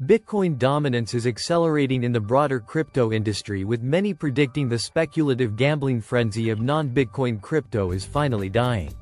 Bitcoin dominance is accelerating in the broader crypto industry, with many predicting the speculative gambling frenzy of non-Bitcoin crypto is finally dying.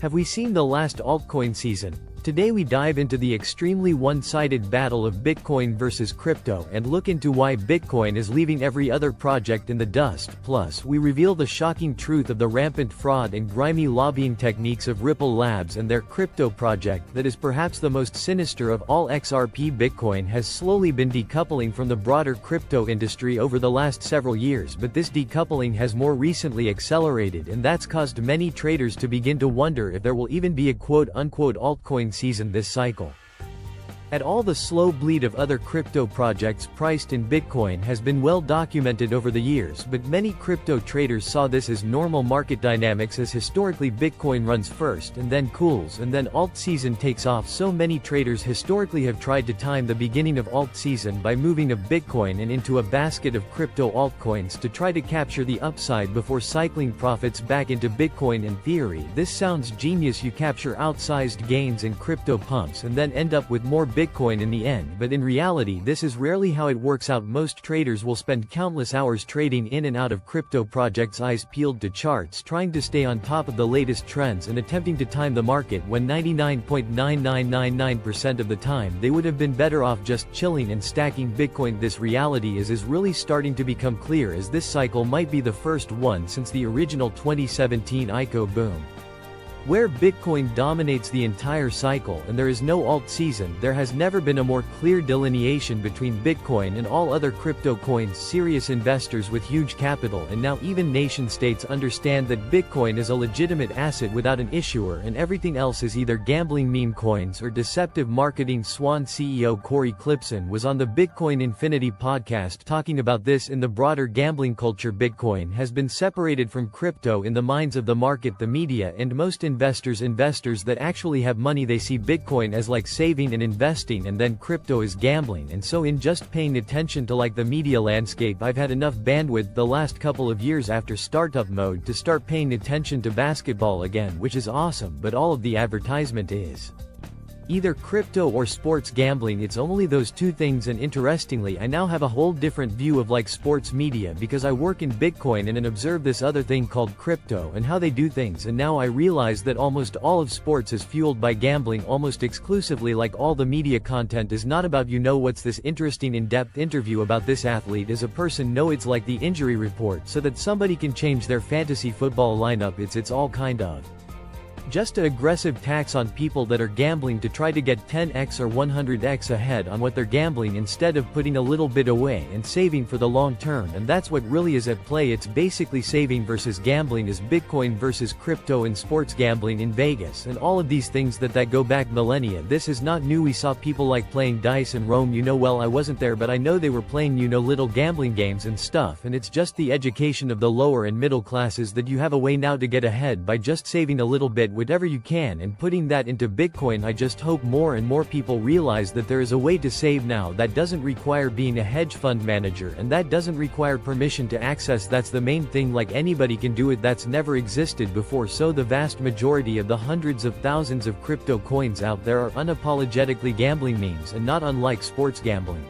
Have we seen the last altcoin season? Today we dive into the extremely one-sided battle of Bitcoin versus crypto and look into why Bitcoin is leaving every other project in the dust. Plus, we reveal the shocking truth of the rampant fraud and grimy lobbying techniques of Ripple Labs and their crypto project that is perhaps the most sinister of all. XRP Bitcoin has slowly been decoupling from the broader crypto industry over the last several years, but this decoupling has more recently accelerated, and that's caused many traders to begin to wonder if there will even be a quote-unquote altcoin season this cycle. At all, the slow bleed of other crypto projects priced in Bitcoin has been well documented over the years, but many crypto traders saw this as normal market dynamics, as historically Bitcoin runs first and then cools and then alt season takes off. So many traders historically have tried to time the beginning of alt season by moving of Bitcoin and into a basket of crypto altcoins to try to capture the upside before cycling profits back into Bitcoin. In theory, this sounds genius. You capture outsized gains in crypto pumps and then end up with more Bitcoin in the end, but in reality this is rarely how it works out. Most traders will spend countless hours trading in and out of crypto projects, eyes peeled to charts, trying to stay on top of the latest trends and attempting to time the market, when 99.9999% of the time they would have been better off just chilling and stacking Bitcoin. This reality is really starting to become clear, as this cycle might be the first one since the original 2017 ICO boom, where Bitcoin dominates the entire cycle and there is no alt season. There has never been a more clear delineation between Bitcoin and all other crypto coins. Serious investors with huge capital and now even nation-states understand that Bitcoin is a legitimate asset without an issuer, and everything else is either gambling meme coins or deceptive marketing. Swan CEO Corey Clipson was on the Bitcoin Infinity podcast talking about this. In the broader gambling culture, Bitcoin has been separated from crypto in the minds of the market, the media, and most investors that actually have money. They see Bitcoin as like saving and investing, and then crypto is gambling. And so in just paying attention to the media landscape, I've had enough bandwidth the last couple of years after startup mode to start paying attention to basketball again, which is awesome, but all of the advertisement is either crypto or sports gambling. It's only those two things. And interestingly, I now have a whole different view of sports media, because I work in Bitcoin and observe this other thing called crypto and how they do things, and now I realize that almost all of sports is fueled by gambling, almost exclusively. All the media content is not about what's this interesting in-depth interview about this athlete as a person. No, it's like the injury report so that somebody can change their fantasy football lineup. It's all kind of just an aggressive tax on people that are gambling to try to get 10x or 100x ahead on what they're gambling, instead of putting a little bit away and saving for the long term. And that's what really is at play. It's basically saving versus gambling, is Bitcoin versus crypto and sports gambling in Vegas, and all of these things that go back millennia. This is not new. We saw people playing dice in Rome. Well, I wasn't there, but I know they were playing little gambling games and stuff. And it's just the education of the lower and middle classes that you have a way now to get ahead by just saving a little bit whatever you can and putting that into Bitcoin. I just hope more and more people realize that there is a way to save now that doesn't require being a hedge fund manager, and that doesn't require permission to access. That's the main thing. Anybody can do it. That's never existed before. So the vast majority of the hundreds of thousands of crypto coins out there are unapologetically gambling memes, and not unlike sports gambling,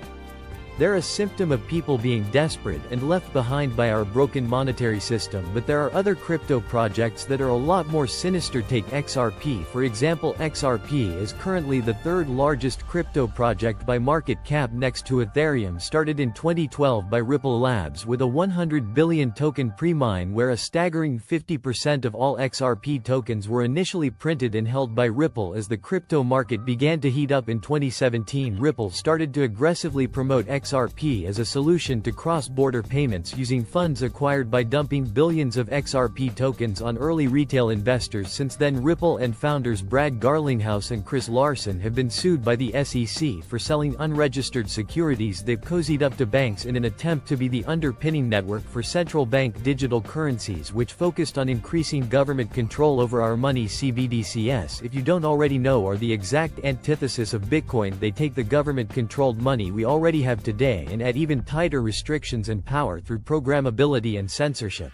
they're a symptom of people being desperate and left behind by our broken monetary system. But there are other crypto projects that are a lot more sinister. Take XRP for example. XRP is currently the third largest crypto project by market cap, next to Ethereum. Started in 2012 by Ripple Labs with a 100 billion token pre-mine, where a staggering 50% of all XRP tokens were initially printed and held by Ripple. As the crypto market began to heat up in 2017, Ripple started to aggressively promote XRP as a solution to cross-border payments, using funds acquired by dumping billions of XRP tokens on early retail investors. Since then, Ripple and founders Brad Garlinghouse and Chris Larson have been sued by the SEC for selling unregistered securities. They've cozied up to banks in an attempt to be the underpinning network for central bank digital currencies, which focused on increasing government control over our money. CBDCs, if you don't already know, are the exact antithesis of Bitcoin. They take the government-controlled money we already have today and add even tighter restrictions and power through programmability and censorship.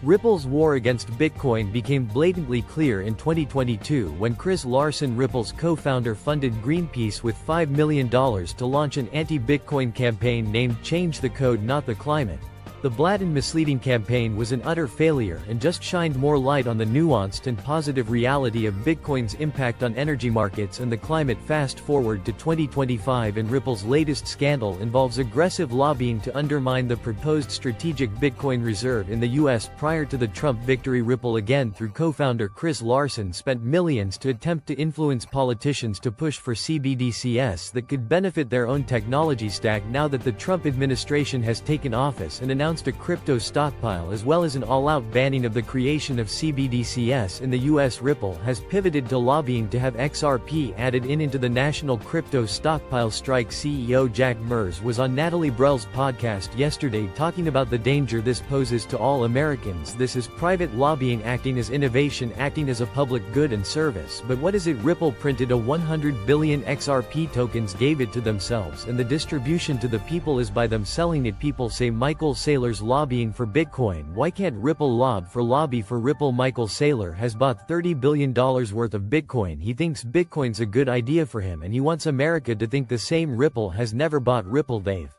Ripple's war against Bitcoin became blatantly clear in 2022 when Chris Larsen, Ripple's co-founder, funded Greenpeace with $5 million to launch an anti-Bitcoin campaign named Change the Code Not the Climate. The blatant misleading campaign was an utter failure and just shined more light on the nuanced and positive reality of Bitcoin's impact on energy markets and the climate. Fast forward to 2025 and Ripple's latest scandal involves aggressive lobbying to undermine the proposed strategic Bitcoin reserve in the US. Prior to the Trump victory, Ripple, again through co-founder Chris Larsen, spent millions to attempt to influence politicians to push for CBDCs that could benefit their own technology stack. Now that the Trump administration has taken office and announced a crypto stockpile as well as an all-out banning of the creation of CBDCs in the US, Ripple has pivoted to lobbying to have XRP added into the national crypto stockpile. Strike CEO Jack Mers was on Natalie Brell's podcast yesterday talking about the danger this poses to all Americans. This is private lobbying acting as innovation, acting as a public good and service. But what is it? Ripple printed a 100 billion XRP tokens, gave it to themselves, and the distribution to the people is by them selling it. People say Michael Saylor's lobbying for Bitcoin. Why can't Ripple lobby for Ripple? Michael Saylor has bought $30 billion worth of Bitcoin. He thinks Bitcoin's a good idea for him and he wants America to think the same. Ripple has never bought Ripple. They've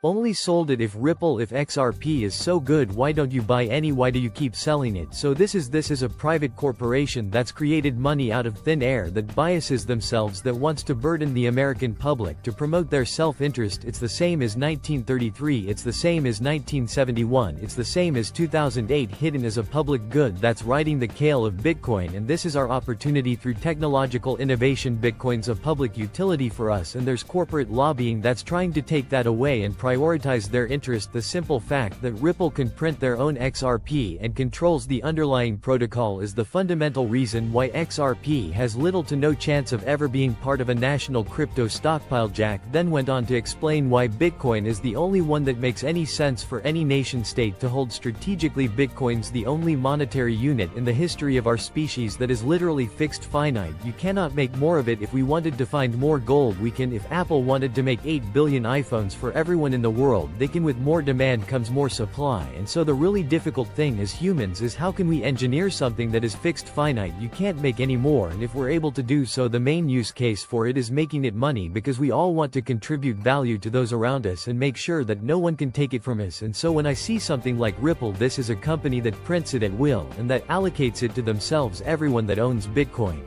only sold it. If XRP is so good, why don't you buy any? Why do you keep selling it? So this is a private corporation that's created money out of thin air, that biases themselves, that wants to burden the American public to promote their self-interest. It's the same as 1933, it's the same as 1971, it's the same as 2008, hidden as a public good that's riding the tail of Bitcoin. And this is our opportunity through technological innovation. Bitcoin's a public utility for us, and there's corporate lobbying that's trying to take that away and prioritize their interest. The simple fact that Ripple can print their own XRP and controls the underlying protocol is the fundamental reason why XRP has little to no chance of ever being part of a national crypto stockpile. Jack then went on to explain why Bitcoin is the only one that makes any sense for any nation-state to hold strategically. Bitcoin's the only monetary unit in the history of our species that is literally fixed, finite. You cannot make more of it. If we wanted to find more gold, we can. If Apple wanted to make 8 billion iPhones for everyone in the world, they can. With more demand comes more supply. And so the really difficult thing as humans is how can we engineer something that is fixed, finite? You can't make any more, and if we're able to do so, the main use case for it is making it money, because we all want to contribute value to those around us and make sure that no one can take it from us. And so when I see something like Ripple, this is a company that prints it at will and that allocates it to themselves. Everyone that owns Bitcoin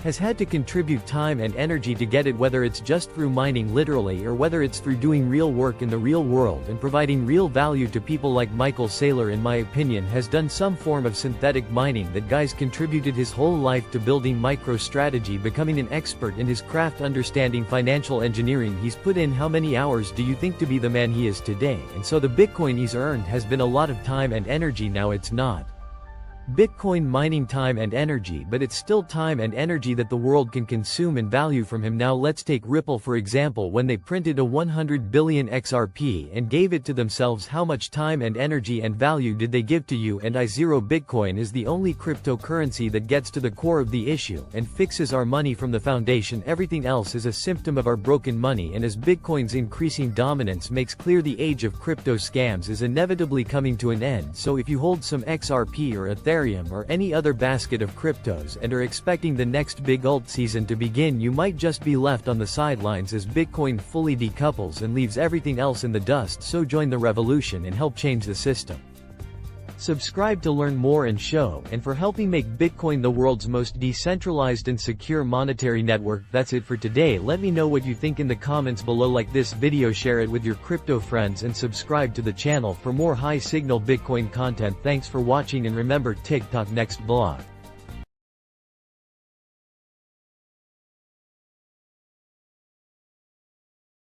has had to contribute time and energy to get it, whether it's just through mining literally or whether it's through doing real work in the real world and providing real value to people. Like Michael Saylor, in my opinion, has done some form of synthetic mining. That guy's contributed his whole life to building MicroStrategy, becoming an expert in his craft, understanding financial engineering. He's put in how many hours do you think to be the man he is today? And so the Bitcoin he's earned has been a lot of time and energy. Now it's not Bitcoin mining time and energy, but it's still time and energy that the world can consume and value from him. Now let's take Ripple for example. When they printed a 100 billion XRP and gave it to themselves, how much time and energy and value did they give to you and I? Zero. Bitcoin is the only cryptocurrency that gets to the core of the issue and fixes our money from the foundation. Everything else is a symptom of our broken money, and as Bitcoin's increasing dominance makes clear, the age of crypto scams is inevitably coming to an end. So if you hold some XRP or Ethereum or any other basket of cryptos and are expecting the next big alt season to begin, you might just be left on the sidelines as Bitcoin fully decouples and leaves everything else in the dust. So join the revolution and help change the system. Subscribe to learn more and show, and for helping make Bitcoin the world's most decentralized and secure monetary network. That's it for today. Let me know what you think in the comments below. Like this video, share it with your crypto friends, and subscribe to the channel for more high signal Bitcoin content. Thanks for watching, and remember, TikTok next blog.